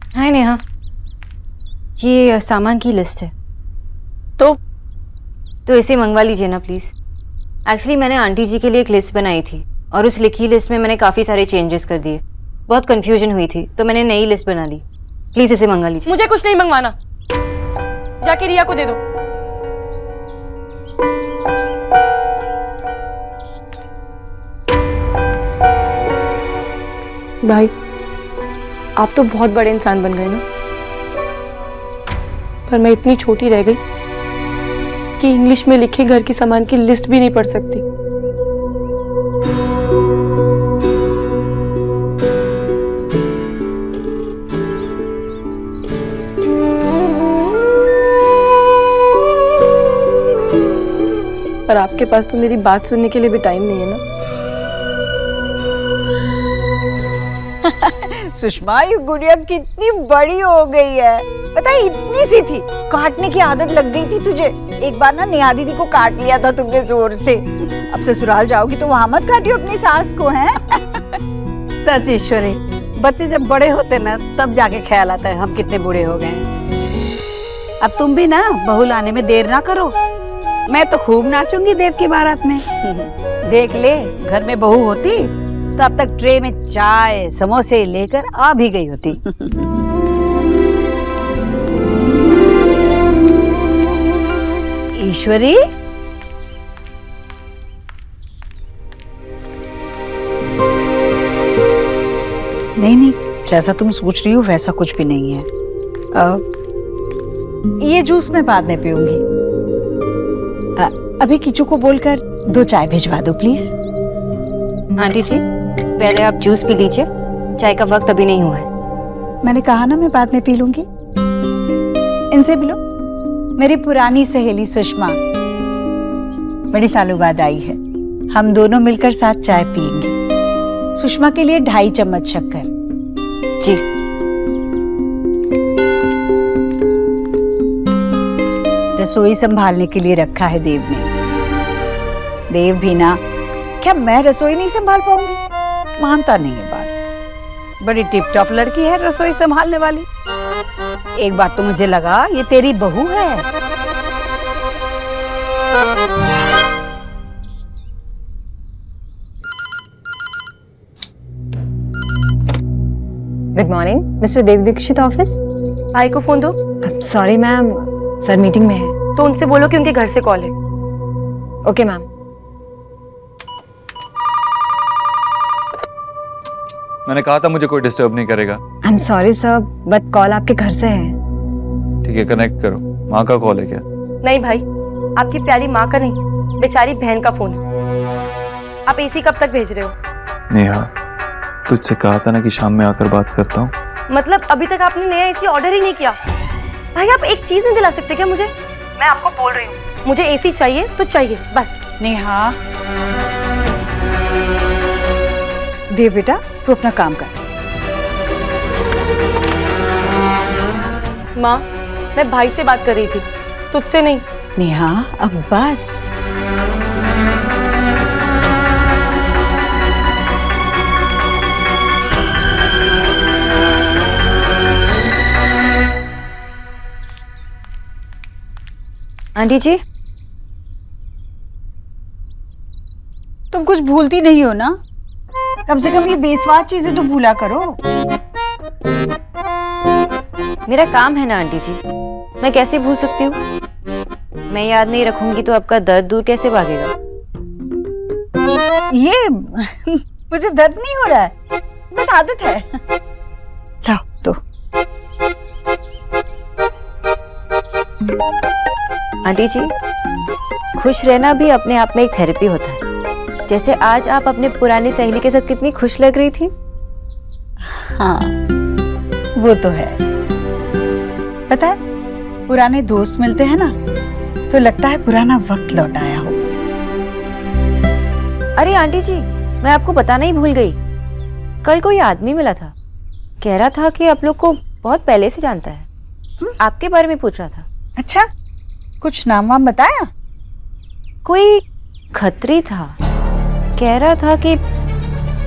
हाय नेहा, ये सामान की लिस्ट है। तो इसे मंगवा लीजिए ना प्लीज़। एक्चुअली मैंने आंटी जी के लिए एक लिस्ट बनाई थी और उस लिखी लिस्ट में मैंने काफ़ी सारे चेंजेस कर दिए। बहुत कंफ्यूजन हुई थी तो मैंने नई लिस्ट बना ली। प्लीज़ इसे मंगा लीजिए। मुझे कुछ नहीं मंगवाना, जाके रिया को दे दो। भाई आप तो बहुत बड़े इंसान बन गए ना, पर मैं इतनी छोटी रह गई कि इंग्लिश में लिखे घर की सामान की लिस्ट भी नहीं पढ़ सकती। पर आपके पास तो मेरी बात सुनने के लिए भी टाइम नहीं है ना। सुषमा, ये गुड़िया कितनी बड़ी हो गई है, पता है इतनी सी थी, काटने की आदत लग गई थी तुझे। एक बार ना नेहा दीदी को काट लिया था तुमने जोर से। अब ससुराल जाओगी तो वहां मत काटियो अपनी सास को, हैं? सच ईश्वरी, बच्चे जब बड़े होते ना तब जाके ख्याल आता है हम कितने बूढ़े हो गए। अब तुम भी ना बहू लाने में देर ना करो। मैं तो खूब नाचूंगी देव की बारात में। देख ले, घर में बहू होती तो अब तक ट्रे में चाय समोसे लेकर आ भी गई होती। ईश्वरी, नहीं, जैसा तुम सोच रही हो वैसा कुछ भी नहीं है। ये जूस मैं बाद में पीऊंगी। अभी किचू को बोलकर 2 चाय भिजवा दो प्लीज। आंटी जी, पहले आप जूस पी लीजिए, चाय का वक्त अभी नहीं हुआ है। मैंने कहा ना मैं बाद में पी लूंगी। इनसे भी लो। मेरी पुरानी सहेली सुषमा बड़ी सालों बाद आई है, हम दोनों मिलकर साथ चाय पियेंगे। सुषमा के लिए 2.5 चम्मच शक्कर। जी। रसोई संभालने के लिए रखा है देव ने। देव भी ना, क्या मैं रसोई नहीं संभाल पाऊंगी? मानता नहीं है बात। बड़ी टिप टॉप लड़की है रसोई संभालने वाली। एक बार तो मुझे लगा ये तेरी बहू है। गुड मॉर्निंग, मिस्टर देव दीक्षित ऑफिस। भाई को फोन दो। सॉरी मैम, सर मीटिंग में है। तो उनसे बोलो कि उनके घर से कॉल है। Okay ma'am. मैंने कहा था मुझे कोई डिस्टर्ब नहीं करेगा। I am sorry sir, but call आपके घर से है। ठीक है, कनेक्ट करो। माँ का कॉल है क्या? नहीं भाई, आपकी प्यारी माँ का नहीं, बेचारी बहन का फोन है। आप एसी कब तक भेज रहे हो? नेहा, तुझसे कहा था ना कि शाम में आकर बात करता हूँ। मतलब अभी तक आपने नया एसी ऑर्डर ही नहीं किया? भाई आप एक चीज नहीं दिला सकते क्या मुझे? मैं आपको बोल रही हूँ, मुझे एसी चाहिए तो चाहिए बस। नेहा, देव बेटा तू अपना काम कर। माँ, मैं भाई से बात कर रही थी, तुझसे नहीं। नेहा अब बस। आंटी जी, तुम कुछ भूलती नहीं हो ना? कम से कम ये बेस्वाद चीजें तो भूला करो। मेरा काम है ना आंटी जी, मैं कैसे भूल सकती हूँ? मैं याद नहीं रखूंगी तो आपका दर्द दूर कैसे भागेगा? ये मुझे दर्द नहीं हो रहा है, बस आदत है। लाओ तो। आंटी जी, खुश रहना भी अपने आप में एक थेरेपी होता है। जैसे आज आप अपने पुरानी सहेली के साथ कितनी खुश लग रही थी। हाँ, वो तो है। पता है, पुराने दोस्त मिलते हैं ना तो लगता है पुराना वक्त लौट आया हो। अरे आंटी जी, मैं आपको बताना ही भूल गई। कल कोई आदमी मिला था, कह रहा था कि आप लोग को बहुत पहले से जानता है। आपके बारे में पूछ रहा था। अच्छा, कुछ नाम वाम बताया? कोई खत्री था, कह रहा था कि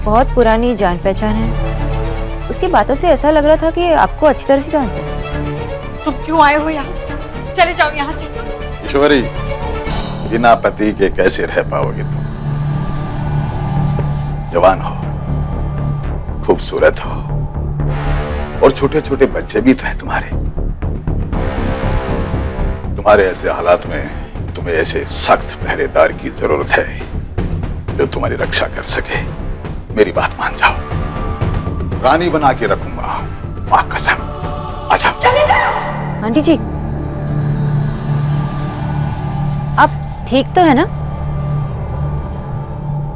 बहुत पुरानी जान पहचान है। उसकी बातों से ऐसा लग रहा था कि आपको अच्छी तरह से जानते हैं। तुम क्यों आए हो यहाँ? चले जाओ यहाँ से। ईश्वरी, बिना पति के कैसे रह पाओगे तुम? जवान हो, खूबसूरत हो, और छोटे छोटे बच्चे भी तो हैं तुम्हारे। तुम्हारे ऐसे हालात में तुम्हें ऐसे सख्त पहरेदार की जरूरत है जो तुम्हारी रक्षा कर सके। मेरी बात मान जाओ, रानी बना के रखूंगा, मां कसम। आ जाओ। चले जाओ। आंटी जी, आप ठीक तो है ना?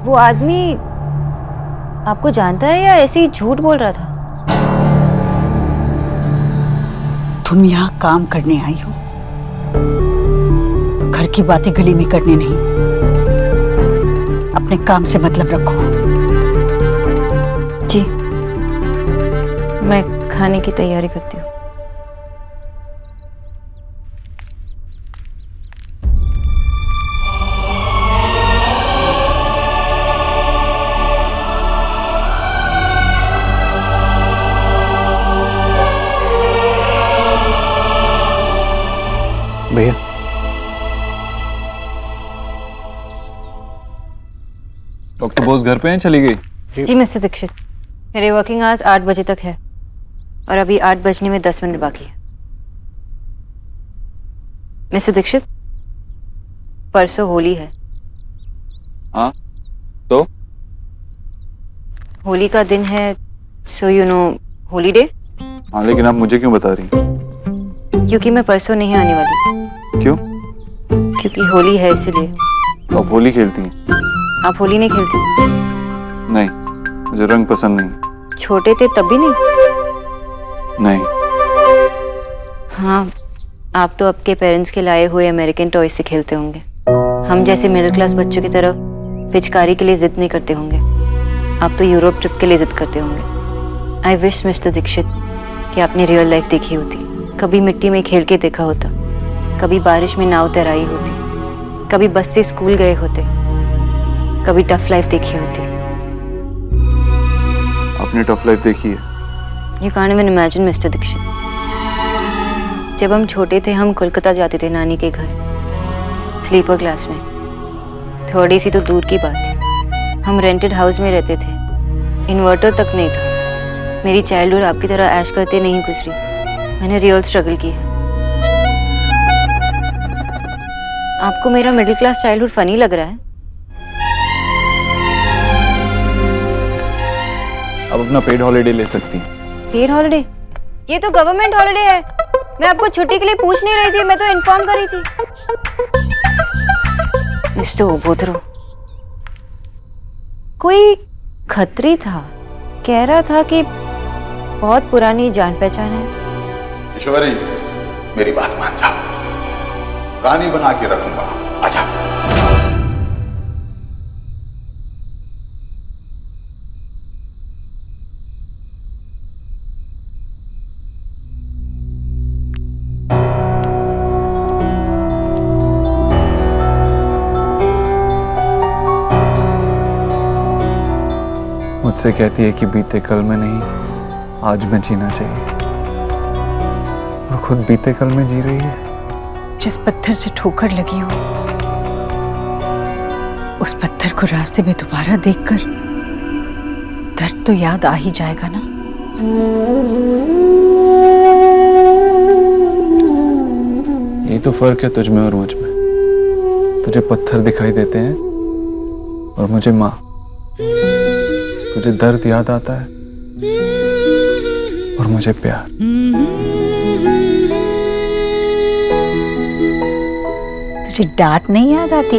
वो आदमी आपको जानता है या ऐसे ही झूठ बोल रहा था? तुम यहाँ काम करने आई हो, घर की बातें गली में करने नहीं। अपने काम से मतलब रखो। जी, मैं खाने की तैयारी करती हूँ। भैया, डॉक्टर बोस घर पे हैं, चली गई? जी मिस्टर दीक्षित, मेरे वर्किंग आवर्स 8 बजे तक है और अभी 8 बजने में 10 मिनट बाकी है। मिस्टर दीक्षित, परसों होली है। हाँ, तो होली का दिन है, so you know, Holi day. हाँ, लेकिन आप मुझे क्यों बता रही हैं? क्योंकि मैं परसों नहीं आने वाली। क्यों? क्योंकि होली है, इसलिए। तो आप होली खेलती हैं? आप होली नहीं खेलती? नहीं, मुझे रंग पसंद नहीं। छोटे थे तब भी नहीं? नहीं। हाँ, आप तो आपके पेरेंट्स के लाए हुए अमेरिकन टॉय से खेलते होंगे। हम जैसे मिडिल क्लास बच्चों की तरफ पिचकारी के लिए जिद नहीं करते होंगे। आप तो यूरोप ट्रिप के लिए जिद करते होंगे। आई विश मिस्टर दीक्षित कि आपने रियल लाइफ देखी होती, कभी मिट्टी में खेल के देखा होता, कभी बारिश में नाव तैराई होती, कभी बस से स्कूल गए होते, कभी टफ लाइफ देखी होती। आपने टफ लाइफ देखी है? You can't even imagine mister Dixit. जब हम छोटे थे, हम कोलकाता जाते थे नानी के घर, स्लीपर क्लास में। थर्ड एसी तो दूर की बात थी। हम रेंटेड हाउस में रहते थे, इन्वर्टर तक नहीं था। मेरी चाइल्डहुड आपकी तरह ऐश करते नहीं गुजरी, मैंने रियल स्ट्रगल की है। आपको मेरा मिडिल क्लास चाइल्डहुड फनी लग रहा है? आप अपना पेड हॉलीडे ले सकती हैं। Paid holiday? ये तो गवर्नमेंट हॉलिडे है। मैं आपको छुट्टी के लिए पूछ नहीं रही थी, मैं तो इन्फॉर्म कर रही थी। मिस्टर उबोधरो, कोई खत्री था, कह रहा था कि बहुत पुरानी जान पहचान है। ईश्वरी, मेरी बात मान जाओ, रानी बना के रखूंगा। आ जाओ। मुझसे कहती है कि बीते कल में नहीं, आज में जीना चाहिए, और खुद बीते कल में जी रही है। जिस पत्थर से ठोकर लगी हो, उस पत्थर को रास्ते में दोबारा देखकर दर्द तो याद आ ही जाएगा ना। यही तो फर्क है तुझ में और मुझ में। तुझे पत्थर दिखाई देते हैं और मुझे माँ। तुझे दर्द याद आता है और मुझे प्यार। तुझे डांट नहीं याद आती?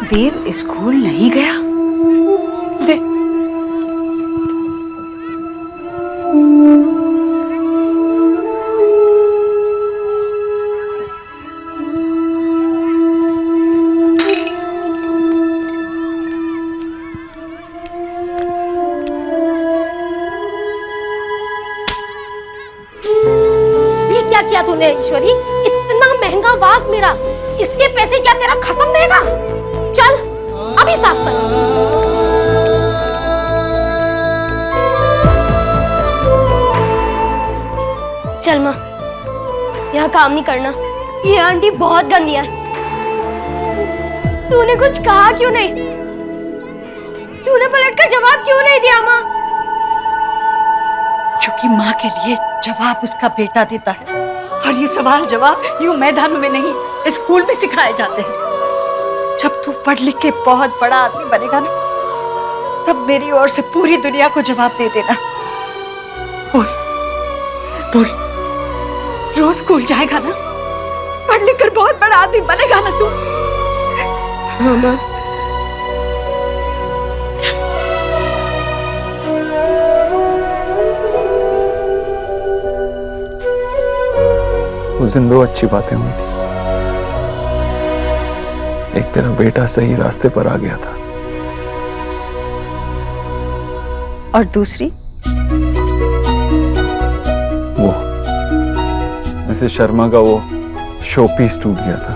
देव स्कूल नहीं गया? दे क्या किया तूने ईश्वरी? इतना महंगा वास मेरा, इसके पैसे क्या तेरा खसम देगा? चल अभी साफ कर। चल माँ, यहाँ काम नहीं करना, ये आंटी बहुत गंदी है। तूने कुछ कहा क्यों नहीं? तूने पलटकर जवाब क्यों नहीं दिया माँ? क्योंकि माँ के लिए जवाब उसका बेटा देता है, और ये सवाल जवाब यूं मैदान में नहीं, स्कूल में सिखाए जाते हैं। जब तू पढ़ लिख के बहुत बड़ा आदमी बनेगा ना, तब मेरी ओर से पूरी दुनिया को जवाब दे देना। बोल बोल, रोज स्कूल जाएगा ना? पढ़ लिख कर बहुत बड़ा आदमी बनेगा ना तू? हाँ माँ। उस दिन दो अच्छी बातें हुई थी। एक तेरा बेटा सही रास्ते पर आ गया था, और दूसरी? वो मिसेस शर्मा का वो शो पीस टूट गया था।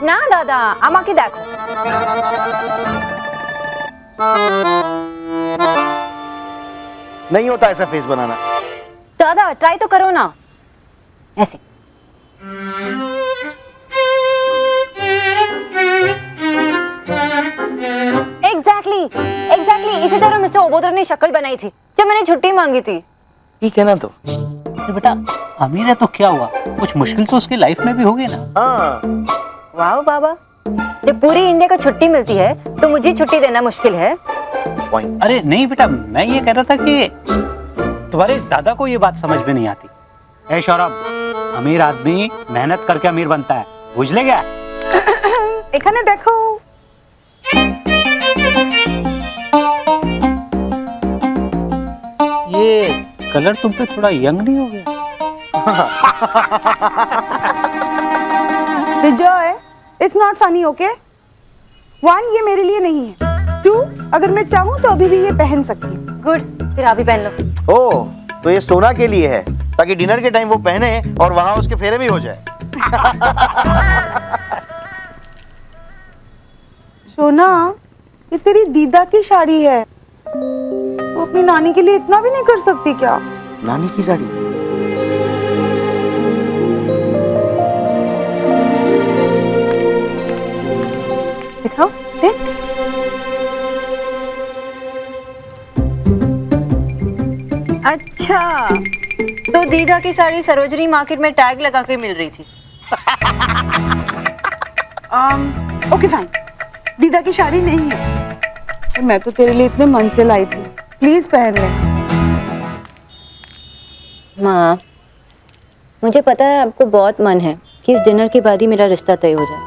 না দাদা, আমাকে দেখো। नहीं होता ऐसा फेस बनाना। दादा ट्राई तो करो ना, ऐसे। एग्जैक्टली इसी तरह मिस्टर ओबोदर ने शक्ल बनाई थी जब मैंने छुट्टी मांगी थी। ठीक है ना? तो अरे बेटा, अमीर है तो क्या हुआ, कुछ मुश्किल तो उसकी लाइफ में भी होगी ना। हाँ, वाह बाबा, जब पूरी इंडिया को छुट्टी मिलती है तो मुझे छुट्टी देना मुश्किल है। अरे नहीं बेटा, मैं ये कह रहा था कि तुम्हारे दादा को ये बात समझ में नहीं आती। ऐ सौरभ, अमीर आदमी मेहनत करके अमीर बनता है, बुझ ले क्या? এখানে দেখো। ये कलर तुम पे थोड़ा यंग नहीं हो गया? Vijay, it's not funny, okay? One, ये मेरे लिए नहीं है। टू, अगर मैं चाहूँ तो अभी भी ये पहन सकती हूँ। गुड, फिर आप भी पहन लो। ओ, तो ये सोना के लिए है, ताकि डिनर के टाइम वो पहने और वहां उसके फेरे भी हो जाए। सोना, ये तेरी दीदा की साड़ी है, तो अपनी नानी के लिए इतना भी नहीं कर सकती क्या? नानी की साड़ी? दिखाओ, देख। अच्छा, तो दीदा की साड़ी सरोजनी मार्केट में टैग लगा के मिल रही थी। ओके फाइन, दीदा की साड़ी नहीं है, तो मैं तो तेरे लिए इतने मन से लाई थी, प्लीज पहन ले। माँ, मुझे पता है आपको बहुत मन है कि इस डिनर के बाद ही मेरा रिश्ता तय हो जाए,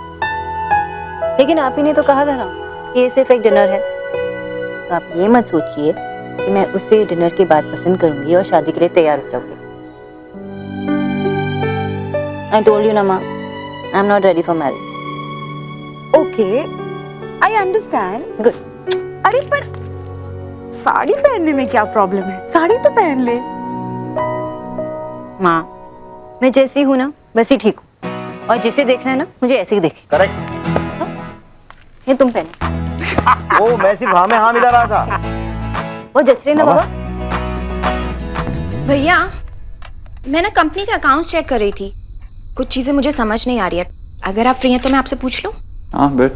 लेकिन आप ही ने तो कहा था ना कि ये सिर्फ एक डिनर है। तो आप ये मत सोचिए कि मैं उसे डिनर के बाद पसंद करूंगी और शादी के लिए तैयार हो जाऊंगी। आई टोल्ड यू ना माँ, I am not ready for marriage. Okay, I understand. Good. अरे पर साड़ी पहनने में क्या प्रॉब्लम है? साड़ी तो पहन ले। माँ, मैं जैसी हूँ ना वैसी ठीक हूँ, और जिसे देखना है ना मुझे ऐसे ही देखे। करेक्ट। ये तुम पहने। ओ, मैं सिर्फ हाँ में हाँ मिला रहा था। वो जच रही ना बाबा। भैया, मैं ना कंपनी के अकाउंट्स चेक कर रही थी, कुछ चीजें मुझे समझ नहीं आ रही है। अगर आप फ्री हैं तो मैं आपसे पूछ लूं? हाँ बैठ।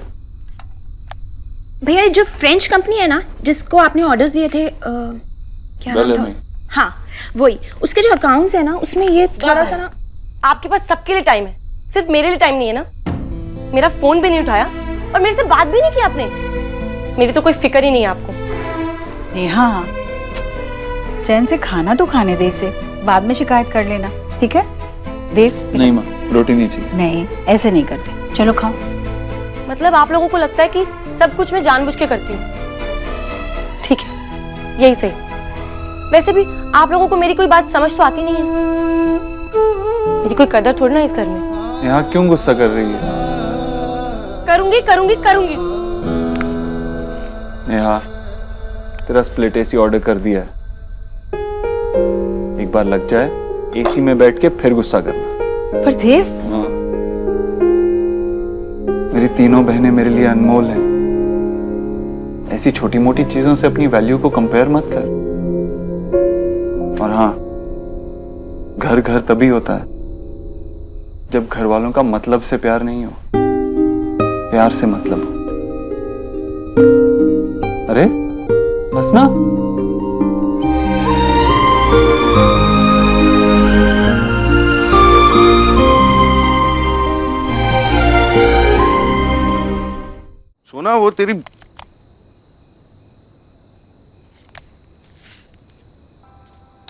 भैया, जो फ्रेंच कंपनी है ना जिसको आपने ऑर्डर्स दिए थे, क्या नाम था? हाँ वही, उसके जो अकाउंट्स है ना उसमें ये थोड़ा सा ना। आपके पास सबके लिए टाइम है, सिर्फ मेरे लिए टाइम नहीं है ना? मेरा फोन भी नहीं उठाया और मेरे से बात भी नहीं की आपने। मेरी तो कोई फिक्र ही नहीं है आपको। नेहा, चैन से खाना तो खाने दे इसे, बाद में शिकायत कर लेना, ठीक है? देव, नहीं माँ, रोटी नहीं चाहिए। नहीं, ऐसे नहीं करते। चलो खाओ। मतलब आप लोगों को लगता है कि सब कुछ मैं जानबूझ के करती हूँ? ठीक है, यही सही। वैसे भी आप लोगों को मेरी कोई बात समझ तो आती नहीं है। मेरी कोई कदर थोड़ी ना इस घर में। यहाँ क्यों गुस्सा कर रही है? करूंगी करूंगी करूंगी। नेहा, तेरा स्प्लिट एसी ऑर्डर कर दिया है। एक बार लग जाए एसी में बैठ के फिर गुस्सा करना। पर देव, हाँ, मेरी तीनों बहनें मेरे लिए अनमोल हैं। ऐसी छोटी मोटी चीजों से अपनी वैल्यू को कंपेयर मत कर। और हाँ, घर घर तभी होता है जब घर वालों का मतलब से प्यार नहीं हो, प्यार से मतलब हो। अरे बस ना। सोना, वो तेरी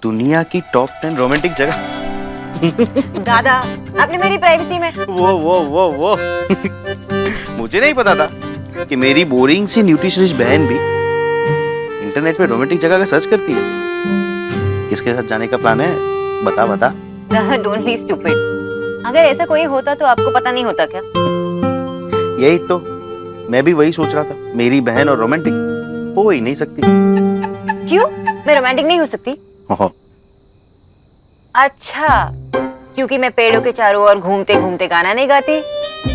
दुनिया की टॉप 10 रोमांटिक जगह। दादा, आपने मेरी प्राइवेसी में। वो मुझे नहीं पता था कि मेरी बोरिंग सी न्यूट्रिशनिस्ट बहन भी इंटरनेट पे रोमांटिक जगह का सर्च करती है। किसके साथ जाने का प्लान है? बता बता। दादा, डोंट बी स्टूपिड। अगर ऐसा कोई होता तो आपको पता नहीं होता क्या? यही तो मैं भी वही सोच रहा था। मेरी बहन और रोमांटिक हो ही नहीं सकती। क्यों? मैं रोमांटिक नहीं हो सकती? अच्छा, क्योंकि मैं पेड़ों के चारों ओर घूमते घूमते गाना नहीं गाती,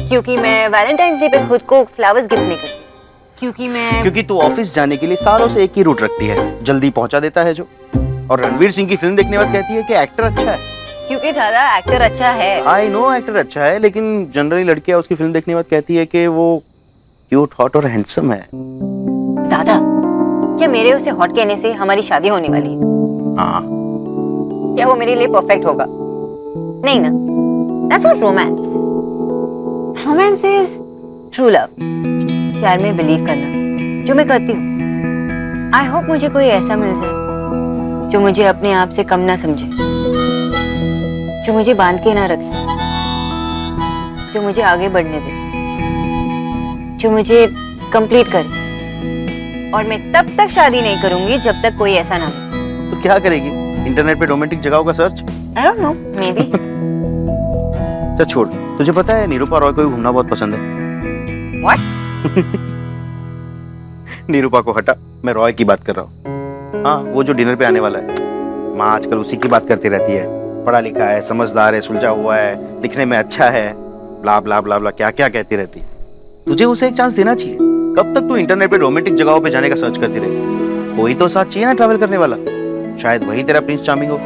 क्योंकि मैं वैलेंटाइंस डे पे खुद को फ्लावर्स गिफ्ट नहीं करती, क्योंकि तू ऑफिस जाने के लिए सालों से एक ही रूट रखती है, जल्दी पहुंचा देता है जो। और रणवीर सिंह की फिल्म देखने के बाद कहती है कि एक्टर अच्छा है। क्योंकि दादा एक्टर अच्छा है। आई नो एक्टर अच्छा है, लेकिन जनरली लड़कियां उसकी फिल्म देखने के बाद कहती है कि वो क्यूट, हॉट और हैंडसम है। दादा, क्या मेरे उसे हॉट कहने से हमारी शादी होने वाली है? हाँ। क्या वो मेरे लिए परफेक्ट होगा? नहीं ना। That's not romance. Romance is true love. प्यार में बिलीव करना, जो मैं करती हूँ। I hope मुझे कोई ऐसा मिल जाए जो मुझे अपने आप से कम ना समझे, जो मुझे बांध के ना रखे, जो मुझे आगे बढ़ने दे, जो मुझे कंप्लीट करे। और मैं तब तक शादी नहीं करूंगी जब तक कोई ऐसा ना हो। तो क्या करेगी? इंटरनेट पे रोमांटिक जगहों का search? I don't know, maybe. चल छोड़, तुझे पता है निरूपा रॉय को घूमना बहुत पसंद है। What? निरूपा को हटा, मैं रॉय की बात कर रहा हूँ। हाँ, वो जो डिनर पे आने वाला है। माँ आजकल उसी की बात करती रहती है। पढ़ा लिखा है, समझदार है, सुलझा हुआ है, दिखने में अच्छा है, ब्ला ब्ला ब्ला ब्ला क्या क्या कहती रहती है। तुझे उसे एक चांस देना चाहिए। कब तक तू इंटरनेट पे रोमांटिक जगहों पे जाने का सर्च करती रहेगी? कोई तो साथ चाहिए ना ट्रैवल करने वाला। शायद वही तेरा प्रिंस चार्मिंग हो।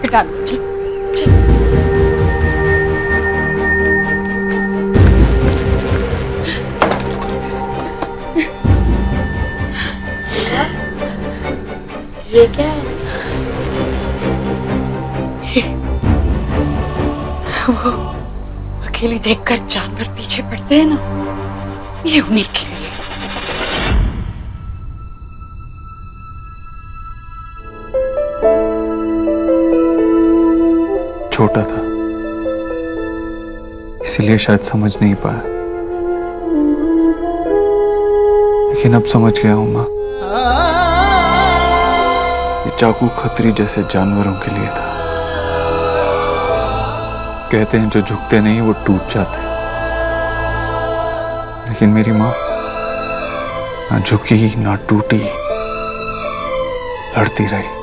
हटा दो। चल चल। ये क्या है? वो अकेली देखकर जानवर पीछे पड़ते हैं ना, ये उन्हीं के लिए। छोटा था, इसीलिए शायद समझ नहीं पाया, लेकिन अब समझ गया हूं मां। ये चाकू खतरी जैसे जानवरों के लिए था। कहते हैं जो झुकते नहीं वो टूट जाते हैं, लेकिन मेरी मां ना झुकी ना टूटी, लड़ती रही।